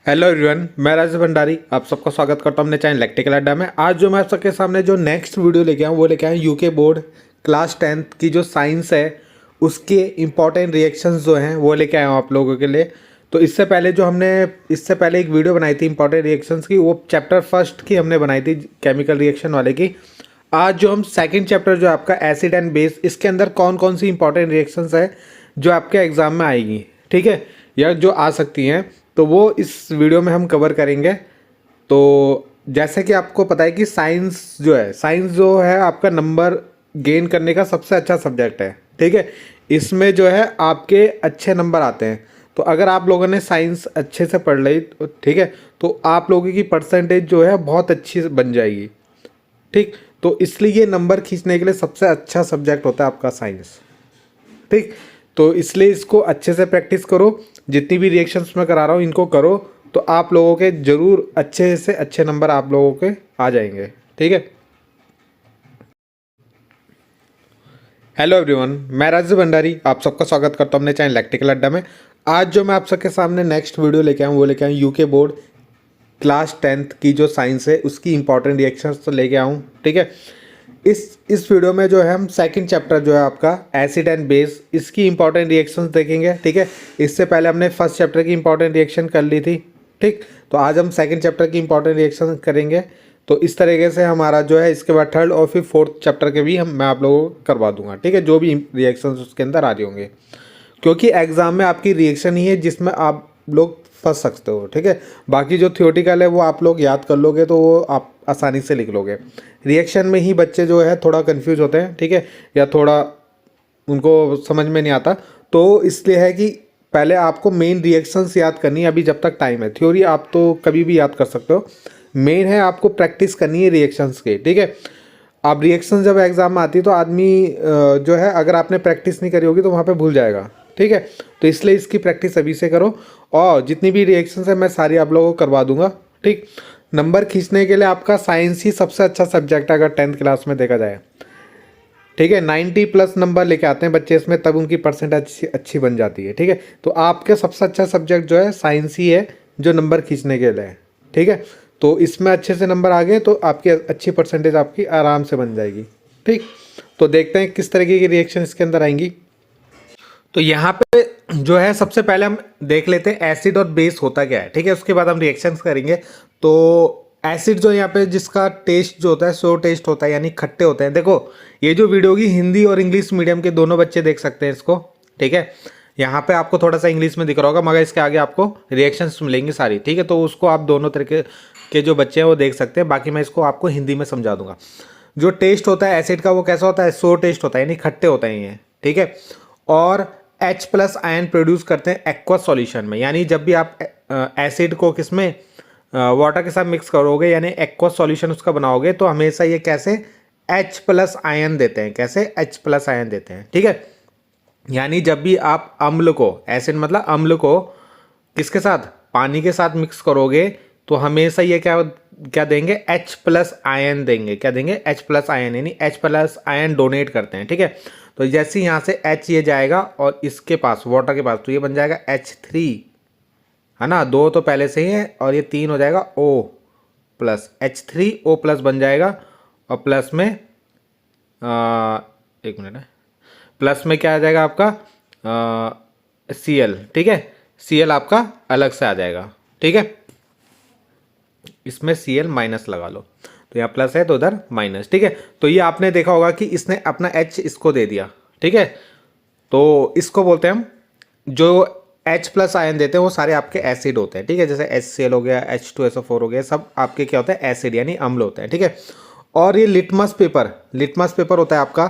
Hello everyone, मैं राजेश भंडारी आप सबका स्वागत करता हूं अपने चैनल इलेक्ट्रिकल अड्डा में। आज जो मैं आप सबके सामने जो नेक्स्ट वीडियो लेके आऊँ वो लेके आया यूके बोर्ड क्लास 10th की जो साइंस है उसके इम्पॉर्टेंट रिएक्शंस जो हैं वो लेके आया हूँ आप लोगों के लिए। तो इससे पहले एक वीडियो बनाई थी इम्पॉर्टेंट रिएक्शंस की, वो चैप्टर फर्स्ट की हमने बनाई थी केमिकल रिएक्शन वाले की। आज जो हम सेकेंड चैप्टर जो आपका एसिड एंड बेस, इसके अंदर कौन कौन सी इंपॉर्टेंट रिएक्शंस है जो आपके एग्जाम में आएगी, ठीक है, या जो आ सकती हैं, तो वो इस वीडियो में हम कवर करेंगे। तो जैसे कि आपको पता है कि साइंस जो है आपका नंबर गेन करने का सबसे अच्छा सब्जेक्ट है, ठीक है। इसमें जो है आपके अच्छे नंबर आते हैं। तो अगर आप लोगों ने साइंस अच्छे से पढ़ ली तो ठीक है, तो आप लोगों की परसेंटेज जो है बहुत अच्छी बन जाएगी, ठीक। तो इसलिए ये नंबर खींचने के लिए सबसे अच्छा सब्जेक्ट होता है आपका साइंस, ठीक। तो इसलिए इसको अच्छे से प्रैक्टिस करो, जितनी भी रिएक्शंस मैं करा रहा हूँ इनको करो, तो आप लोगों के ज़रूर अच्छे से अच्छे नंबर आप लोगों के आ जाएंगे, ठीक है। हेलो एवरीवन, मैं राजेश भंडारी आप सबका स्वागत करता हूँ अपने चैनल इलेक्ट्रिकल अड्डा में। आज जो मैं आप सबके सामने नेक्स्ट वीडियो लेके आऊँ वो लेके आऊँ यूके बोर्ड क्लास 10th की जो साइंस है उसकी इंपॉर्टेंट रिएक्शंस तो लेके आऊँ, ठीक है। इस वीडियो में जो है हम सेकंड चैप्टर जो है आपका एसिड एंड बेस, इसकी इंपॉर्टेंट रिएक्शंस देखेंगे, ठीक है। इससे पहले हमने फर्स्ट चैप्टर की इंपॉर्टेंट रिएक्शन कर ली थी, ठीक। तो आज हम सेकंड चैप्टर की इंपॉर्टेंट रिएक्शन करेंगे। तो इस तरीके से हमारा जो है इसके बाद थर्ड और फिर फोर्थ चैप्टर के भी मैं आप लोगों को करवा दूंगा, ठीक है, जो भी रिएक्शंस उसके अंदर आ रही होंगे, क्योंकि एग्जाम में आपकी रिएक्शन ही है जिसमें आप लोग फंस सकते हो, ठीक है। बाकी जो थियोटिकल है वो आप लोग याद कर लोगे तो वो आप आसानी से लिख लोगे। रिएक्शन में ही बच्चे जो है थोड़ा कंफ्यूज होते हैं, ठीक है, या थोड़ा उनको समझ में नहीं आता। तो इसलिए है कि पहले आपको मेन रिएक्शंस याद करनी है अभी जब तक टाइम है। थ्योरी आप तो कभी भी याद कर सकते हो, मेन है आपको प्रैक्टिस करनी है रिएक्शंस के, ठीक है। अब रिएक्शन जब एग्जाम में आती है तो आदमी जो है अगर आपने प्रैक्टिस नहीं करी होगी तो वहाँ पे भूल जाएगा, ठीक है। तो इसलिए इसकी प्रैक्टिस अभी से करो, और जितनी भी रिएक्शंस है मैं सारी आप लोगों को करवा दूंगा, ठीक। नंबर खींचने के लिए आपका साइंस ही सबसे अच्छा सब्जेक्ट है अगर 10th क्लास में देखा जाए, ठीक है। 90+ नंबर लेके आते हैं बच्चे इसमें, तब उनकी परसेंट अच्छी अच्छी बन जाती है, ठीक है। तो आपका सबसे अच्छा सब्जेक्ट जो है साइंस ही है जो नंबर खींचने के लिए, ठीक है। तो इसमें अच्छे से नंबर आ गए तो आपकी अच्छी परसेंटेज आपकी आराम से बन जाएगी, ठीक। तो देखते हैं किस तरीके की रिएक्शन इसके अंदर आएंगी। तो यहाँ पे जो है सबसे पहले हम देख लेते हैं एसिड और बेस होता क्या है, ठीक है। उसके बाद हम रिएक्शंस करेंगे। तो एसिड जो यहाँ पे जिसका टेस्ट जो होता है सो टेस्ट होता है, यानी खट्टे होते हैं। देखो ये जो वीडियो होगी हिंदी और इंग्लिश मीडियम के दोनों बच्चे देख सकते हैं इसको, ठीक है। यहाँ पे आपको थोड़ा सा इंग्लिश में दिख रहा होगा मगर इसके आगे आपको रिएक्शंस मिलेंगी सारी, ठीक है। तो उसको आप दोनों तरीके के जो बच्चे हैं वो देख सकते हैं, बाकी मैं इसको आपको हिंदी में समझा दूंगा। जो टेस्ट होता है एसिड का वो कैसा होता है, सो टेस्ट होता है, यानी खट्टे होते हैं ये, ठीक है। और H+ आयन प्रोड्यूस करते हैं एक्वस सॉल्यूशन में, यानी जब भी आप एसिड को किसमें वाटर के साथ मिक्स करोगे यानी एक्वस सॉल्यूशन उसका बनाओगे तो हमेशा ये कैसे H+ आयन देते हैं, कैसे H+ आयन देते हैं, ठीक है। यानी जब भी आप अम्ल को, एसिड मतलब अम्ल को किसके साथ, पानी के साथ मिक्स करोगे तो हमेशा ये क्या क्या देंगे, H+ आयन देंगे। क्या देंगे, H+ आयन, यानी H+ आयन डोनेट करते हैं, ठीक है। तो जैसे यहाँ से H ये जाएगा और इसके पास वाटर के पास तो ये बन जाएगा H3, है ना, 2 तो पहले से ही है, और ये 3 हो जाएगा O+, H3O+ बन जाएगा। और प्लस में एक मिनट है, प्लस में क्या आ जाएगा आपका Cl, ठीक है। Cl आपका अलग से आ जाएगा, ठीक है। इसमें Cl- लगा लो, तो यहाँ प्लस है तो उधर माइनस, ठीक है। तो ये आपने देखा होगा कि इसने अपना H इसको दे दिया, ठीक है। तो इसको बोलते हैं हम, जो H+ आयन देते हैं वो सारे आपके एसिड होते हैं, ठीक है। जैसे HCl हो गया, H2SO4 हो गया, सब आपके क्या होता है, एसिड यानी अम्ल होते हैं, ठीक है। और ये लिटमस पेपर होता है आपका,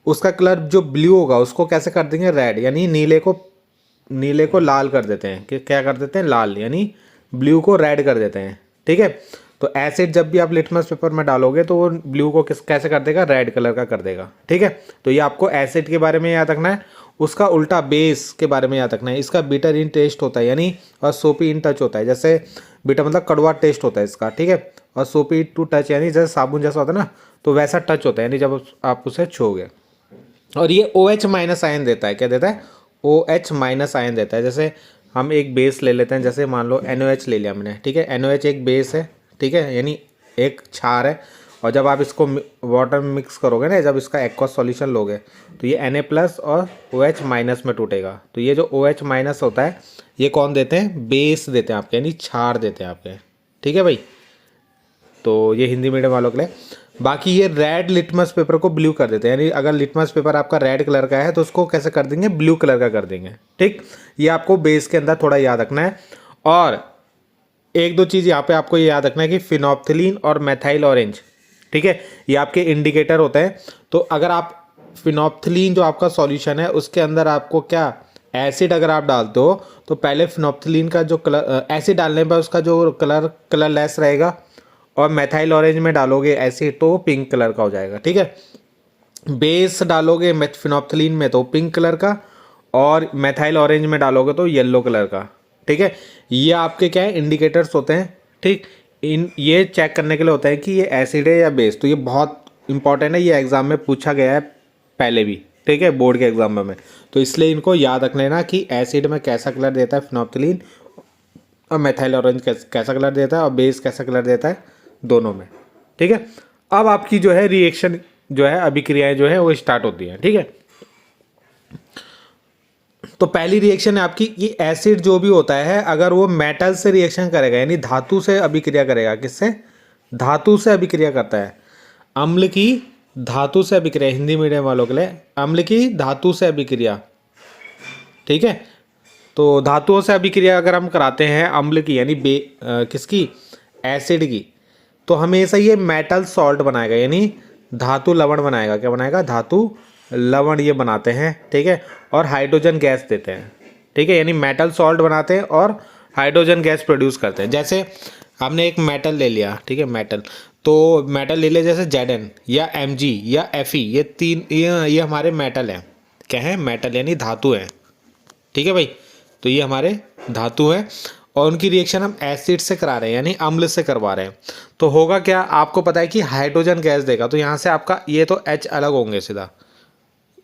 उसका कलर जो ब्लू होगा उसको कैसे कर देंगे, रेड, यानी नीले को लाल कर देते हैं, कि क्या कर देते हैं, लाल, यानी ब्लू को रेड कर देते हैं, ठीक है। तो एसिड जब भी आप लिटमस पेपर में डालोगे तो वो ब्लू को कैसे कर देगा, रेड कलर का कर देगा, ठीक है। तो ये आपको एसिड के बारे में याद रखना है। उसका उल्टा बेस के बारे में याद रखना है। इसका बीटर इन टेस्ट होता है, यानी और सोपी इन टच होता है। जैसे बीटा मतलब कड़वा टेस्ट होता है इसका, ठीक है। और सोपी टू टच यानी जैसे साबुन जैसा होता है ना, तो वैसा टच होता है, यानी जब आप उसे छूओगे। और ये OH- आयन देता है, क्या देता है, OH- आयन देता है। जैसे हम एक बेस ले लेते हैं, जैसे मान लो NaOH ले लिया मैंने, ठीक है। NaOH एक बेस है, ठीक है, यानी एक क्षार है। और जब आप इसको वाटर में मिक्स करोगे ना, जब इसका एक्वस सॉल्यूशन लोगे तो ये Na+ और OH- में टूटेगा। तो ये जो OH- होता है ये कौन देते हैं, बेस देते हैं आपके, यानी क्षार देते हैं आपके, ठीक है भाई। तो ये हिंदी मीडियम वालों के लिए। बाकी ये रेड लिटमस पेपर को ब्लू कर देते हैं, यानी अगर लिटमस पेपर आपका रेड कलर का है तो उसको कैसे कर देंगे, ब्लू कलर का कर देंगे, ठीक। ये आपको बेस के अंदर थोड़ा याद रखना है। और एक दो चीज़ यहाँ पे आपको ये याद रखना है कि फिनोप्थिलीन और मेथाइल ऑरेंज, ठीक है, ये आपके इंडिकेटर होते हैं। तो अगर आप फिनोप्थिलीन जो आपका सॉल्यूशन है उसके अंदर आपको क्या एसिड अगर आप डालते हो तो पहले फिनोप्थिलीन का जो कलर, एसिड डालने पर उसका जो कलरलेस रहेगा, और मेथाइल ऑरेंज में डालोगे एसिड तो पिंक कलर का हो जाएगा, ठीक है। बेस डालोगे फिनोप्थिलीन में तो पिंक कलर का, और मेथाइल ऑरेंज में डालोगे तो येलो कलर का, ठीक है। ये आपके क्या है, इंडिकेटर्स होते हैं, ठीक। ये चेक करने के लिए होता है कि ये एसिड है या बेस। तो ये बहुत इंपॉर्टेंट है, ये एग्जाम में पूछा गया है पहले भी, ठीक है, बोर्ड के एग्जाम में। तो इसलिए इनको याद रख लेना कि एसिड में कैसा कलर देता है फिनोप्थिलीन, और मेथाइल ऑरेंज कैसा कलर देता है, और बेस कैसा कलर देता है, दोनों में, ठीक है। अब आपकी जो है रिएक्शन जो है, अभिक्रियाएं जो है वो स्टार्ट होती हैं, ठीक है। तो पहली रिएक्शन है आपकी, ये एसिड जो भी होता है अगर वो मेटल से रिएक्शन करेगा, यानी धातु से अभिक्रिया करेगा, किससे, धातु से अभिक्रिया करता है। अम्ल की धातु से अभिक्रिया, हिंदी मीडियम वालों के लिए, अम्ल की धातु से अभिक्रिया, ठीक है। तो धातुओं से अभिक्रिया अगर हम कराते हैं अम्ल की, यानी किसकी, एसिड की, तो हमेशा ये मेटल सॉल्ट बनाएगा, यानी धातु लवण बनाएगा। क्या बनाएगा, धातु लवण ये बनाते हैं, ठीक है। और हाइड्रोजन गैस देते हैं, ठीक है, यानी मेटल सॉल्ट बनाते हैं और हाइड्रोजन गैस प्रोड्यूस करते हैं। जैसे हमने एक मेटल ले लिया, ठीक है, मेटल, तो मेटल ले लिया जैसे Zn या Mg या Fe, ये तीन ये हमारे मेटल हैं। क्या है, मेटल यानी धातु हैं, ठीक है भाई। तो ये हमारे धातु हैं और उनकी रिएक्शन हम एसिड से करा रहे हैं, यानी अम्ल से करवा रहे हैं। तो होगा क्या, आपको पता है कि हाइड्रोजन गैस देगा, तो यहाँ से आपका ये तो H अलग होंगे सीधा,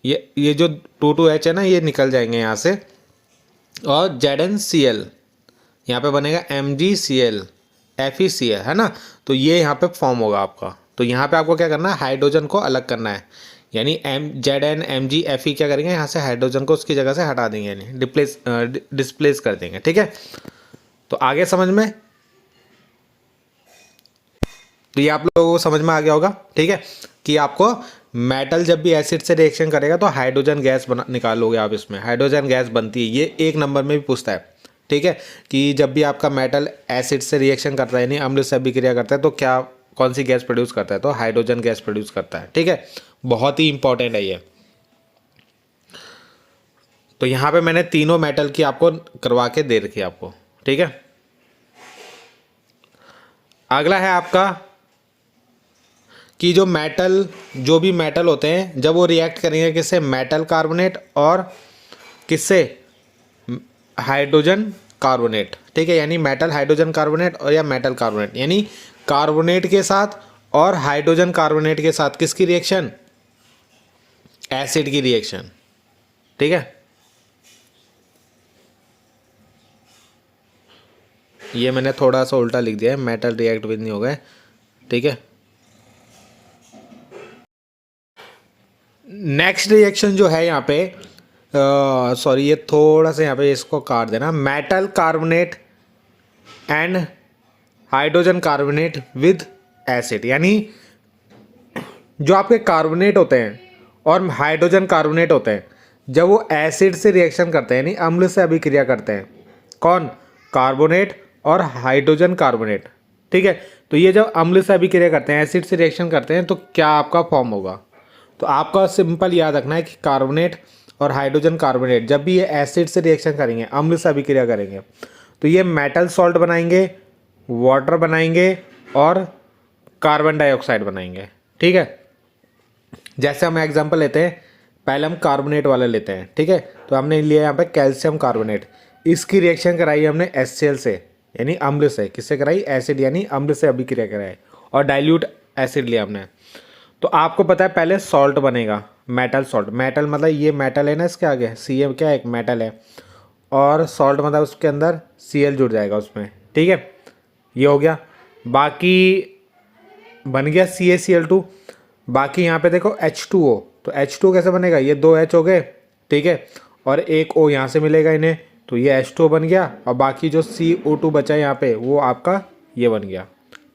ये जो 2,2H है ना, ये निकल जाएंगे यहाँ से, और ZnCl यहाँ पे बनेगा MgCl FeCl, है ना। तो ये यहाँ पे फॉर्म होगा आपका। तो यहाँ पे आपको क्या करना है, हाइड्रोजन को अलग करना है, यानी Zn Mg Fe क्या करेंगे, यहाँ से हाइड्रोजन को उसकी जगह से हटा देंगे, यानी डिस्प्लेस कर देंगे, ठीक है। तो आगे समझ में, तो ये आप लोगों को समझ में आ गया होगा, ठीक है, कि आपको मेटल जब भी एसिड से रिएक्शन करेगा तो हाइड्रोजन गैस निकालोगे आप, इसमें हाइड्रोजन गैस बनती है। ये एक नंबर में भी पूछता है, ठीक है, कि जब भी आपका मेटल एसिड से रिएक्शन करता है, यानी अम्ल से अभिक्रिया करता है, तो क्या कौन सी गैस प्रोड्यूस करता है, तो हाइड्रोजन गैस प्रोड्यूस करता है, ठीक है। बहुत ही इंपॉर्टेंट है ये। तो यहाँ पे मैंने तीनों मेटल की आपको करवा के दे रखी है आपको, ठीक है। अगला है आपका कि जो भी मेटल होते हैं जब वो रिएक्ट करेंगे किससे, मेटल कार्बोनेट और किससे, हाइड्रोजन कार्बोनेट, ठीक है, यानी मेटल हाइड्रोजन कार्बोनेट और या मेटल कार्बोनेट, यानी कार्बोनेट के साथ और हाइड्रोजन कार्बोनेट के साथ किसकी रिएक्शन, एसिड की रिएक्शन, ठीक है। ये मैंने थोड़ा सा उल्टा लिख दिया है, मेटल रिएक्ट भी नहीं हो गए, ठीक है। नेक्स्ट रिएक्शन जो है यहाँ पे, सॉरी ये थोड़ा सा यहाँ पे इसको काट देना, metal carbonate and hydrogen carbonate with acid, यानी जो आपके कार्बोनेट होते हैं और हाइड्रोजन कार्बोनेट होते हैं जब वो एसिड से रिएक्शन करते हैं, यानी अम्ल से अभिक्रिया करते हैं, कौन, कार्बोनेट और हाइड्रोजन कार्बोनेट, ठीक है। तो ये जब अम्ल से अभिक्रिया करते हैं, एसिड से रिएक्शन करते हैं, तो क्या आपका फॉर्म होगा, तो आपका सिंपल याद रखना है कि कार्बोनेट और हाइड्रोजन कार्बोनेट जब भी ये एसिड से रिएक्शन करेंगे, अम्ल से अभिक्रिया करेंगे, तो ये मेटल सॉल्ट बनाएंगे, वाटर बनाएंगे और कार्बन डाइऑक्साइड बनाएंगे, ठीक है। जैसे हम एग्जांपल लेते हैं, पहले हम कार्बोनेट वाला लेते हैं, ठीक है। तो हमने लिया यहाँ पे कैल्शियम कार्बोनेट, इसकी रिएक्शन कराई हमने HCl से, यानी अम्ल से, किससे कराई, एसिड यानी अम्ल से अभिक्रिया कराई, और डाइल्यूट एसिड लिया हमने। तो आपको पता है पहले सॉल्ट बनेगा, मेटल सॉल्ट, मेटल मतलब ये मेटल है ना, इसके आगे CM क्या है, एक मेटल है, और सॉल्ट मतलब उसके अंदर Cl जुड़ जाएगा उसमें, ठीक है। ये हो गया, बाकी बन गया CaCl2। बाकी यहाँ पे देखो H2O, तो H2O कैसे बनेगा, ये 2 H हो गए, ठीक है, और एक O यहाँ से मिलेगा इन्हें, तो ये H2O बन गया, और बाकी जो CO2 बचा है यहाँ पे वो आपका ये बन गया,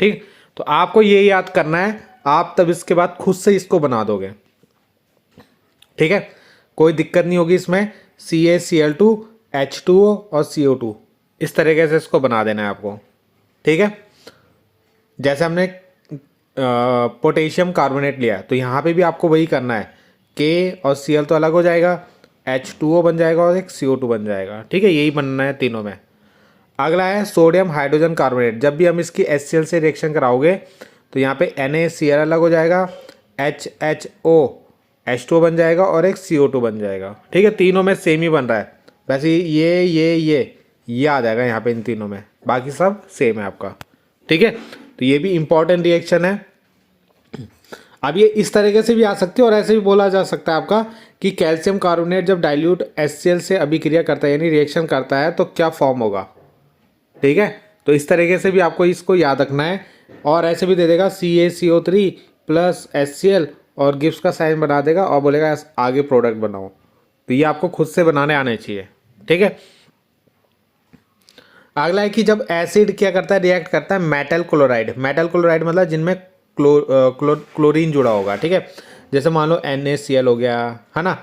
ठीक। तो आपको ये याद करना है, आप तब इसके बाद खुद से इसको बना दोगे, ठीक है, कोई दिक्कत नहीं होगी इसमें। CaCl2, H2O और CO2, इस तरीके से इसको बना देना है आपको, ठीक है। जैसे हमने पोटेशियम कार्बोनेट लिया तो यहाँ पे भी आपको वही करना है, K और Cl तो अलग हो जाएगा, H2O बन जाएगा और एक CO2 बन जाएगा, ठीक है, यही बनना है तीनों में। अगला है सोडियम हाइड्रोजन कार्बोनेट। जब भी हम इसकी HCl से रिएक्शन कराओगे तो यहाँ पे NaCl अलग हो जाएगा, HHO H2O बन जाएगा और एक CO2 बन जाएगा, ठीक है, तीनों में सेम ही बन रहा है। वैसे ये आ जाएगा यहाँ पे इन तीनों में, बाकी सब सेम है आपका, ठीक है। तो ये भी इंपॉर्टेंट रिएक्शन है। अब ये इस तरीके से भी आ सकती है और ऐसे भी बोला जा सकता है आपका कि कैल्शियम कार्बोनेट जब डाइल्यूट HCl से अभिक्रिया करता है यानी रिएक्शन करता है तो क्या फॉर्म होगा, ठीक है। तो इस तरीके से भी आपको इसको याद रखना है। और ऐसे भी दे देगा CaCO3 प्लस HCl और गिब्स का साइन बना देगा और बोलेगा आगे प्रोडक्ट बनाओ। तो ये आपको खुद से बनाने आने चाहिए, ठीक है। अगला है कि जब एसिड क्या करता है, रिएक्ट करता है मेटल क्लोराइड। मेटल क्लोराइड मतलब जिनमें क्लोरीन जुड़ा होगा, ठीक है, जैसे मान लो NaCl हो गया, है ना।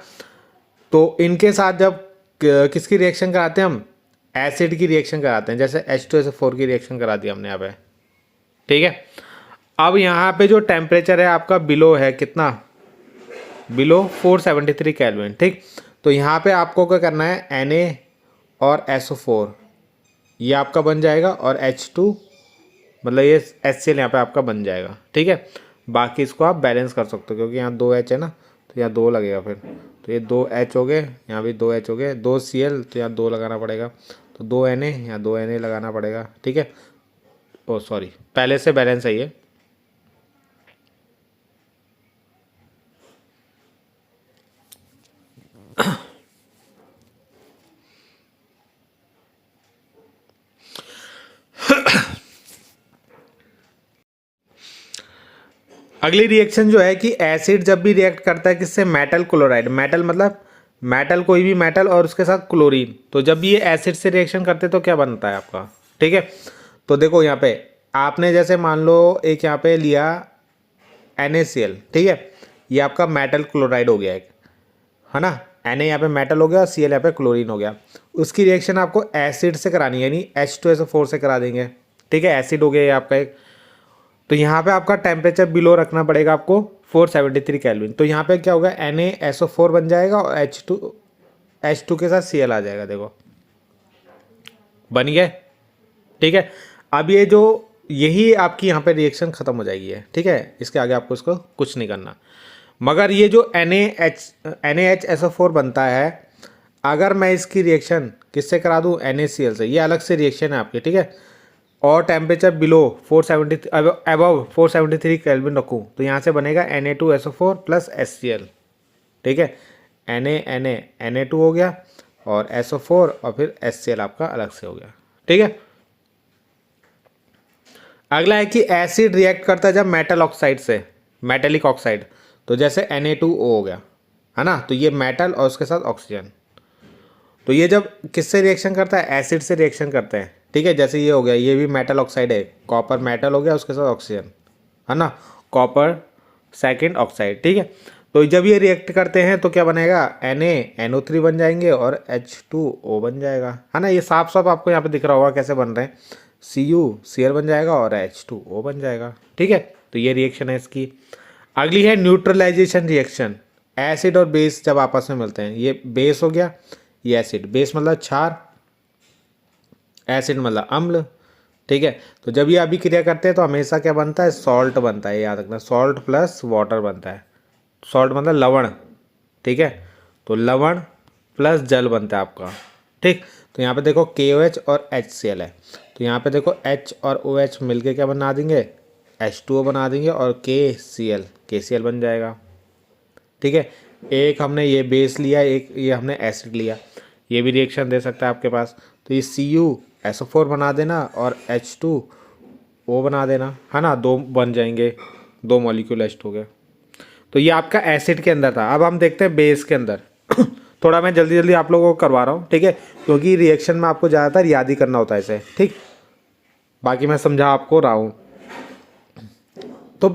तो इनके साथ जब किसकी रिएक्शन कराते हैं हम, एसिड की रिएक्शन कराते हैं, जैसे H2SO4 की रिएक्शन करा दी हमने यहाँ पे, ठीक है। अब यहाँ पे जो टेम्परेचर है आपका बिलो है कितना, बिलो 473 केल्विन, ठीक। तो यहाँ पे आपको क्या करना है, Na और SO4 ये आपका बन जाएगा और H2 मतलब ये HCl यहाँ पे आपका बन जाएगा, ठीक है। बाकी इसको आप बैलेंस कर सकते हो क्योंकि यहाँ 2 H है ना, तो यहाँ 2 लगेगा फिर, तो ये 2 H हो गए, यहाँ भी 2 H हो गए, 2 Cl तो यहाँ 2 लगाना पड़ेगा, तो 2 Na यहाँ 2 Na लगाना पड़ेगा, ठीक है। ओ सॉरी, पहले से बैलेंस है ये। अगली रिएक्शन जो है कि एसिड जब भी रिएक्ट करता है किससे, मेटल क्लोराइड। मेटल मतलब मेटल, कोई भी मेटल और उसके साथ क्लोरीन, तो जब भी ये एसिड से रिएक्शन करते तो क्या बनता है आपका, ठीक है। तो देखो यहाँ पे आपने जैसे मान लो एक यहाँ पे लिया NaCl, ठीक है, ये आपका मेटल क्लोराइड हो गया एक, है ना। Na यहाँ पे मेटल हो गया और Cl यहाँ पे क्लोरीन हो गया। उसकी रिएक्शन आपको एसिड से करानी है यानी H2SO4 से करा देंगे, ठीक है, एसिड हो गया ये आपका एक। तो यहाँ पे आपका टेम्परेचर बिलो रखना पड़ेगा आपको 473 केल्विन। तो यहाँ पे क्या होगा, NaSO4 बन जाएगा और H2 के साथ Cl आ जाएगा, देखो बन गया, ठीक है। अब ये जो यही आपकी यहाँ पे रिएक्शन ख़त्म हो जाएगी है, ठीक है, इसके आगे आपको इसको कुछ नहीं करना। मगर ये जो NaHSO4 बनता है, अगर मैं इसकी रिएक्शन किससे करा दूँ, NaCl से, ये अलग से रिएक्शन है आपकी, ठीक है, और टेम्परेचर बिलो 470 अबव 473 केल्विन रखूँ तो यहाँ से बनेगा Na2SO4 प्लस HCl, ठीक है, Na2 हो गया और SO4 और फिर HCl आपका अलग से हो गया, ठीक है। अगला है कि एसिड रिएक्ट करता है जब मेटल ऑक्साइड से, मेटेलिक ऑक्साइड, तो जैसे Na2O हो गया, है ना, तो ये मेटल और उसके साथ ऑक्सीजन, तो ये जब किससे रिएक्शन करता है, एसिड से रिएक्शन करते हैं, ठीक है। जैसे ये हो गया, ये भी मेटल ऑक्साइड है, कॉपर मेटल हो गया उसके साथ ऑक्सीजन, है ना, कॉपर सेकंड ऑक्साइड, ठीक है। तो जब ये रिएक्ट करते हैं तो क्या बनेगा, NaNO3 बन जाएंगे और H2O बन जाएगा, है ना। ये साफ साफ आपको यहाँ पे दिख रहा होगा कैसे बन रहे हैं, Cl बन जाएगा और H2O बन जाएगा, ठीक है। तो ये रिएक्शन है इसकी। अगली है न्यूट्रलाइजेशन रिएक्शन। एसिड और बेस जब आपस में मिलते हैं, ये बेस हो गया, ये एसिड, बेस मतलब क्षार, एसिड मतलब अम्ल, ठीक है। तो जब ये अभिक्रिया करते हैं तो हमेशा क्या बनता है, सॉल्ट बनता है, याद रखना, सॉल्ट प्लस वाटर बनता है। सॉल्ट मतलब लवण, ठीक है, तो लवण प्लस जल बनता है आपका, ठीक। तो यहाँ पे देखो KOH और HCl है, तो यहाँ पे देखो H और OH मिलके क्या बना देंगे, H2O बना देंगे और KCl बन जाएगा, ठीक है। एक हमने ये बेस लिया, एक ये हमने एसिड लिया, ये भी रिएक्शन दे सकता है आपके पास। तो ये CuSO4 बना देना और H2O बना देना, है ना, 2 बन जाएंगे, 2 मॉलिक्यूल एस्ट हो गए। तो ये आपका एसिड के अंदर था। अब हम देखते हैं बेस के अंदर। थोड़ा मैं जल्दी जल्दी आप लोगों को करवा रहा हूँ, ठीक है, क्योंकि रिएक्शन में आपको ज़्यादातर याद ही करना होता है इसे, ठीक। बाकी मैं समझा आपको रहा हूँ। तो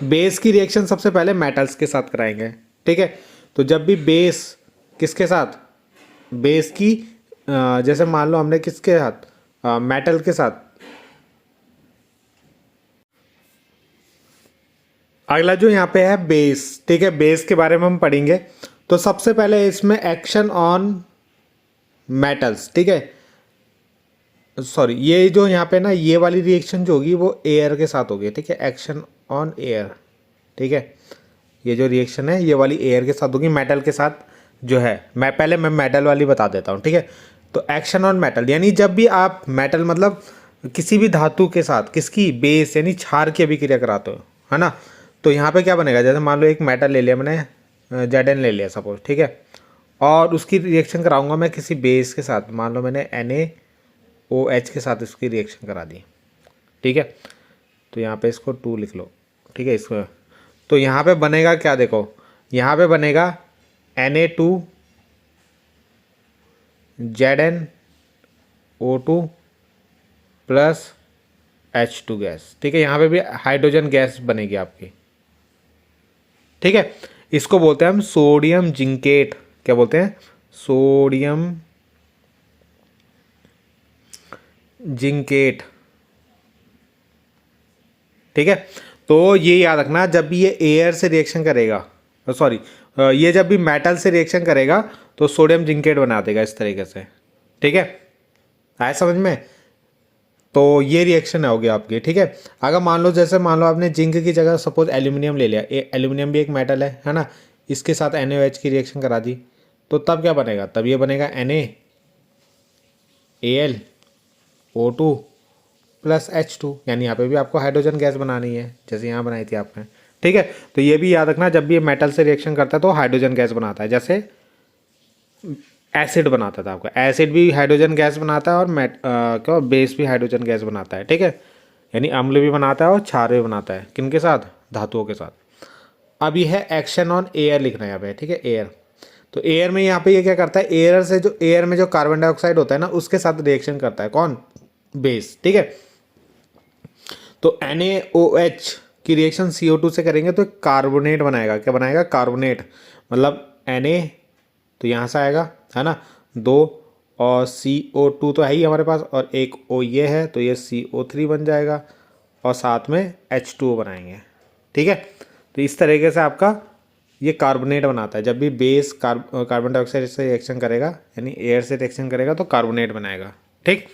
बेस की रिएक्शन सबसे पहले मेटल्स के साथ कराएंगे, ठीक है। तो जब भी बेस किसके साथ, बेस की जैसे मान लो हमने किसके साथ, मेटल के साथ। अगला जो यहाँ पे है बेस, ठीक है, बेस के बारे में हम पढ़ेंगे। तो सबसे पहले इसमें एक्शन ऑन मेटल्स, ठीक है, सॉरी, ये जो यहाँ पे ना ये वाली रिएक्शन जो होगी वो एयर के साथ होगी, ठीक है, एक्शन ऑन एयर, ठीक है। ये जो रिएक्शन है ये वाली एयर के साथ होगी, मेटल के साथ जो है। मैं मेटल वाली बता देता हूँ, ठीक है। तो एक्शन ऑन मेटल यानी जब भी आप मेटल मतलब किसी भी धातु के साथ किसकी बेस यानी क्षार की अभिक्रिया कराते हो, है ना। तो यहाँ पे क्या बनेगा, जैसे मान लो एक मेटल ले लिया मैंने, Zn ले लिया सपोज, ठीक है, और उसकी रिएक्शन कराऊंगा मैं किसी बेस के साथ, मान लो मैंने NaOH के साथ इसकी रिएक्शन करा दी, ठीक है। तो यहाँ पे इसको 2 लिख लो, ठीक है, इसको। तो यहाँ पे बनेगा क्या, देखो यहाँ पे बनेगा Na2ZnO2 प्लस H2 गैस, ठीक है। यहाँ पे भी हाइड्रोजन गैस बनेगी आपकी, ठीक है। इसको बोलते हैं हम सोडियम जिंकेट। क्या बोलते हैं, सोडियम जिंकेट, ठीक है। तो ये याद रखना, जब भी ये एयर से रिएक्शन करेगा, सॉरी, ये जब भी मेटल से रिएक्शन करेगा तो सोडियम जिंकेट बना देगा इस तरीके से, ठीक है, आया समझ में। तो ये रिएक्शन होगी आपकी, ठीक है। अगर मान लो जैसे मान लो आपने जिंक की जगह सपोज एल्यूमिनियम ले लिया, एल्यूमिनियम भी एक मेटल है ना, इसके साथ NaOH की रिएक्शन करा दी, तो तब क्या बनेगा, तब ये बनेगा NaAlO2 प्लस H2, यानी यहाँ पे भी आपको हाइड्रोजन गैस बनानी है जैसे यहाँ बनाई थी आपने, ठीक है। तो ये भी याद रखना, जब भी ये मेटल से रिएक्शन करता है तो हाइड्रोजन गैस बनाता है, जैसे एसिड बनाता था आपका, एसिड भी हाइड्रोजन गैस बनाता है और क्या बेस भी हाइड्रोजन गैस बनाता है, ठीक है, यानी अम्ल भी बनाता है और क्षार भी बनाता है, किनके साथ, धातुओं के साथ। अब ये है एक्शन ऑन एयर लिखना है यहाँ पे, ठीक है, एयर। तो एयर में यहाँ पे ये क्या करता है, एयर से जो एयर में जो कार्बन डाइऑक्साइड होता है ना उसके साथ रिएक्शन करता है, कौन, बेस, ठीक है। तो NaOH की रिएक्शन CO2 से करेंगे तो कार्बोनेट बनाएगा, क्या बनाएगा, कार्बोनेट, मतलब Na तो यहाँ से आएगा, है ना, 2 और CO2 तो है ही हमारे पास, और एक O ये है तो ये CO3 बन जाएगा, और साथ में H2O बनाएंगे, ठीक है। तो इस तरीके से आपका ये कार्बोनेट बनाता है, जब भी बेस कार्बन डाइऑक्साइड से रिएक्शन करेगा यानी एयर से रिएक्शन करेगा तो कार्बोनेट बनाएगा, ठीक।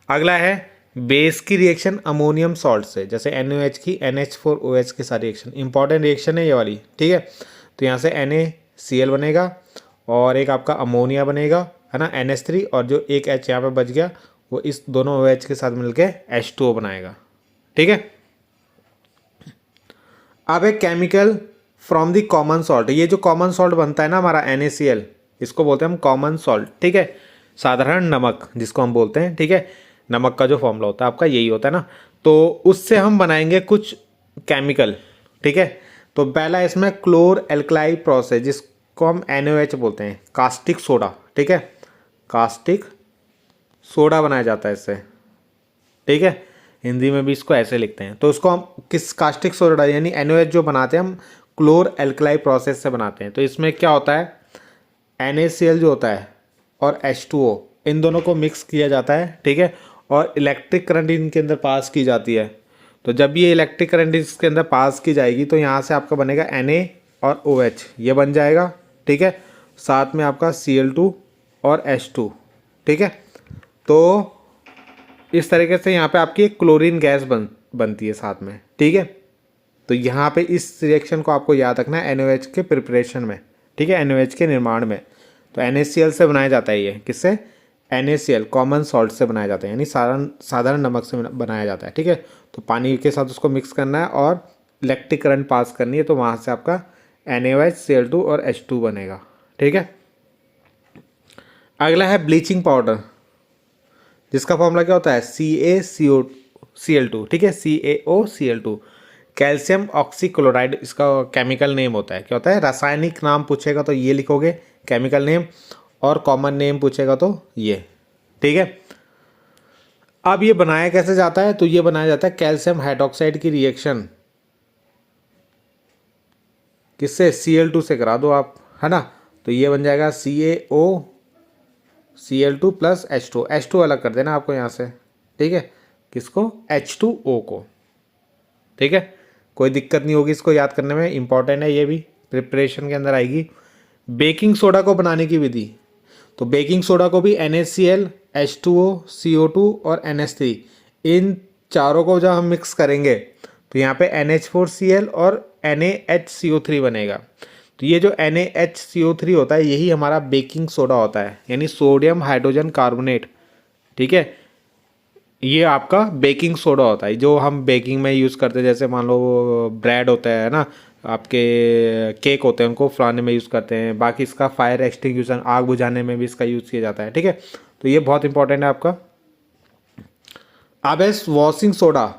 अगला है बेस की रिएक्शन अमोनियम सॉल्ट से, जैसे NaOH की NH4OH के साथ रिएक्शन, इंपॉर्टेंट रिएक्शन है ये वाली, ठीक है। तो यहाँ से NaCl बनेगा और एक आपका अमोनिया बनेगा, है ना, NH3, और जो एक H यहाँ पे बच गया वो इस दोनों OH के साथ मिलके H2O बनाएगा, ठीक है। अब एक chemical from the common salt, ये जो कॉमन सॉल्ट बनता है ना हमारा NaCl, इसको बोलते हैं हम कॉमन सॉल्ट, ठीक है, साधारण नमक जिसको हम बोलते हैं, ठीक है। नमक का जो फॉर्मूला होता है आपका यही होता है ना। तो उससे हम बनाएंगे कुछ केमिकल, ठीक है। तो पहला इसमें क्लोर एल्कलाई प्रोसेस, जिसको हम NaOH बोलते हैं, कास्टिक सोडा, ठीक है, कास्टिक सोडा बनाया जाता है इससे, ठीक है, हिंदी में भी इसको ऐसे लिखते हैं। तो उसको हम किस कास्टिक सोडा यानी NaOH जो बनाते हैं हम क्लोर एल्कलाई प्रोसेस से बनाते हैं। तो इसमें क्या होता है, NaCl जो होता है और H2O इन दोनों को मिक्स किया जाता है, ठीक है, और इलेक्ट्रिक करंट इनके अंदर पास की जाती है। तो जब ये इलेक्ट्रिक करंट इसके अंदर पास की जाएगी तो यहाँ से आपका बनेगा Na और OH, ये बन जाएगा, ठीक है, साथ में आपका Cl2 और H2, ठीक है। तो इस तरीके से यहाँ पे आपकी एक क्लोरीन गैस बनती है साथ में, ठीक है। तो यहाँ पे इस रिएक्शन को आपको याद रखना है NaOH के प्रिपरेशन में, ठीक है, NaOH के निर्माण में। तो NaCl से बनाया जाता है, ये किससे, NaCl कॉमन सॉल्ट से बनाया जाता है, यानी साधारण नमक से बनाया जाता है, ठीक है। तो पानी के साथ उसको मिक्स करना है और इलेक्ट्रिक करंट पास करनी है, तो वहाँ से आपका NaOH Cl2 और H2 बनेगा, ठीक है। अगला है ब्लीचिंग पाउडर, जिसका फॉर्मूला क्या होता है CaCO Cl2, ठीक है, CaOCl2। कैल्शियम ऑक्सीक्लोराइड इसका केमिकल नेम होता है। क्या होता है? रासायनिक नाम पूछेगा तो ये लिखोगे केमिकल नेम, और कॉमन नेम पूछेगा तो ये, ठीक है। अब ये बनाया कैसे जाता है? तो ये बनाया जाता है कैल्शियम हाइड्रोक्साइड की रिएक्शन किससे? Cl2 से करा दो आप, है ना। तो ये बन जाएगा CaOCl2 प्लस H2। H2 अलग कर देना आपको यहाँ से, ठीक है। किसको? H2O को, ठीक है। कोई दिक्कत नहीं होगी इसको याद करने में, इंपॉर्टेंट है ये भी, प्रिपरेशन के अंदर आएगी। बेकिंग सोडा को बनाने की विधि, तो बेकिंग सोडा को भी NaCl, H2O, CO2 और NH3, इन चारों को जब हम मिक्स करेंगे तो यहाँ पे NH4Cl और NaHCO3 बनेगा। तो ये जो NaHCO3 होता है यही हमारा बेकिंग सोडा होता है, यानी सोडियम हाइड्रोजन कार्बोनेट, ठीक है। ये आपका बेकिंग सोडा होता है जो हम बेकिंग में यूज़ करते हैं। जैसे मान लो ब्रेड होता है ना, आपके केक होते हैं, उनको फुलाने में यूज़ करते हैं। बाकी इसका फायर एक्सटिंग्विशन, आग बुझाने में भी इसका यूज़ किया जाता है, ठीक है। तो ये बहुत इंपॉर्टेंट है आपका। अब है वॉशिंग सोडा,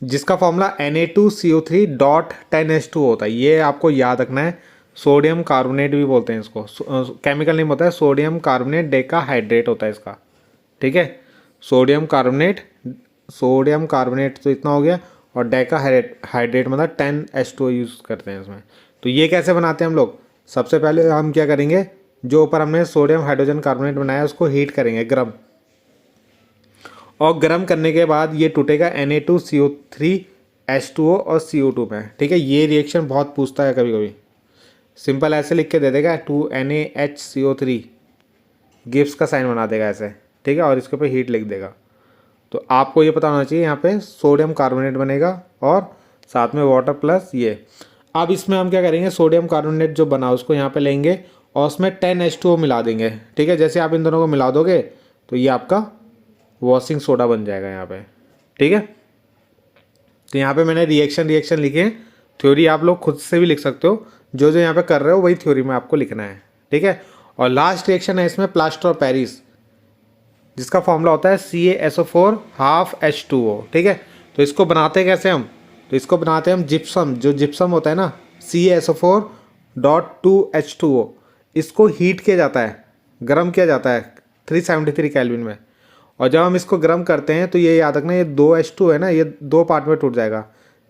जिसका फॉर्मूला Na2CO3.10H2 होता है। ये आपको याद रखना है। सोडियम कार्बोनेट भी बोलते हैं इसको, केमिकल नेम होता है सोडियम कार्बोनेट डेकाहाइड्रेट होता है इसका, ठीक है। सोडियम कार्बोनेट तो इतना हो गया, और डेकाहाइड्रेट मतलब 10H2 यूज़ करते हैं इसमें। तो ये कैसे बनाते हैं हम लोग? सबसे पहले हम क्या करेंगे, जो ऊपर हमने सोडियम हाइड्रोजन कार्बोनेट बनाया उसको हीट करेंगे गर्म, और गर्म करने के बाद ये टूटेगा Na2CO3 H2O और CO2 में, ठीक है। ये रिएक्शन बहुत पूछता है कभी कभी, सिंपल ऐसे लिख के दे देगा 2NaHCO3, गिब्स का साइन बना देगा ऐसे, ठीक है, और इसके ऊपर हीट लिख देगा। तो आपको ये पता होना चाहिए यहाँ पे सोडियम कार्बोनेट बनेगा और साथ में वाटर प्लस ये। अब इसमें हम क्या करेंगे, सोडियम कार्बोनेट जो बना उसको यहाँ पे लेंगे और उसमें 10H2O मिला देंगे, ठीक है। जैसे आप इन दोनों को मिला दोगे तो ये आपका वॉशिंग सोडा बन जाएगा यहाँ पे, ठीक है। तो यहाँ पे मैंने रिएक्शन लिखे हैं, थ्योरी आप लोग खुद से भी लिख सकते हो, जो जो यहाँ पे कर रहे हो वही थ्योरी में आपको लिखना है, ठीक है। और लास्ट रिएक्शन है इसमें प्लास्टर ऑफ पेरिस, जिसका फॉर्मूला होता है CaSO4 हाफ H2O, ठीक है। तो इसको बनाते कैसे हम? तो इसको बनाते हैं हम जिप्सम, जो जिप्सम होता है ना CaSO4.2H2O, इसको हीट किया जाता है, गर्म किया जाता है 373 केल्विन में। और जब हम इसको गर्म करते हैं तो ये याद रखना, ये 2H2 है ना, ये दो पार्ट में टूट जाएगा,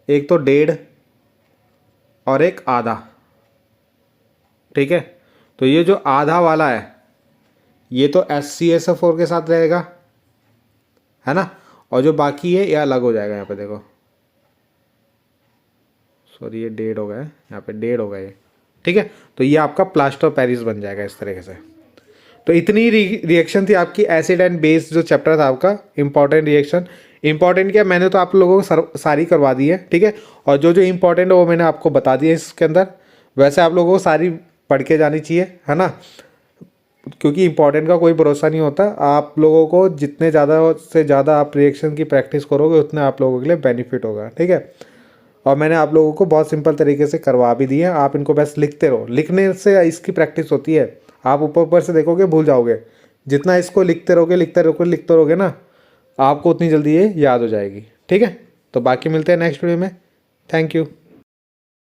एक तो 1.5 और एक आधा, ठीक है। तो ये जो आधा वाला है ये तो CaSO4 के साथ रहेगा, है ना, और जो बाकी है ये अलग हो जाएगा। यहाँ पे देखो, सॉरी ये 1.5 हो गया है, यहाँ पे 1.5 हो गया ये, ठीक है। तो ये आपका प्लास्टर ऑफ पेरिस बन जाएगा इस तरीके से। तो इतनी रिएक्शन थी आपकी एसिड एंड बेस जो चैप्टर था आपका, इंपॉर्टेंट रिएक्शन। इंपॉर्टेंट क्या, मैंने तो आप लोगों को सारी करवा दी है, ठीक है। और जो जो इंपॉर्टेंट है वो मैंने आपको बता दिया इसके अंदर। वैसे आप लोगों को सारी पढ़ के जानी चाहिए, है ना, क्योंकि इंपॉर्टेंट का कोई भरोसा नहीं होता। आप लोगों को जितने ज़्यादा से ज़्यादा आप रिएक्शन की प्रैक्टिस करोगे उतने आप लोगों के लिए बेनिफिट होगा, ठीक है। और मैंने आप लोगों को बहुत सिंपल तरीके से करवा भी दिए हैं, आप इनको बस लिखते रहो, लिखने से इसकी प्रैक्टिस होती है। आप ऊपर से देखोगे भूल जाओगे, जितना इसको लिखते रहोगे ना, आपको उतनी जल्दी ये याद हो जाएगी, ठीक है। तो बाकी मिलते हैं नेक्स्ट वीडियो में। Thank you.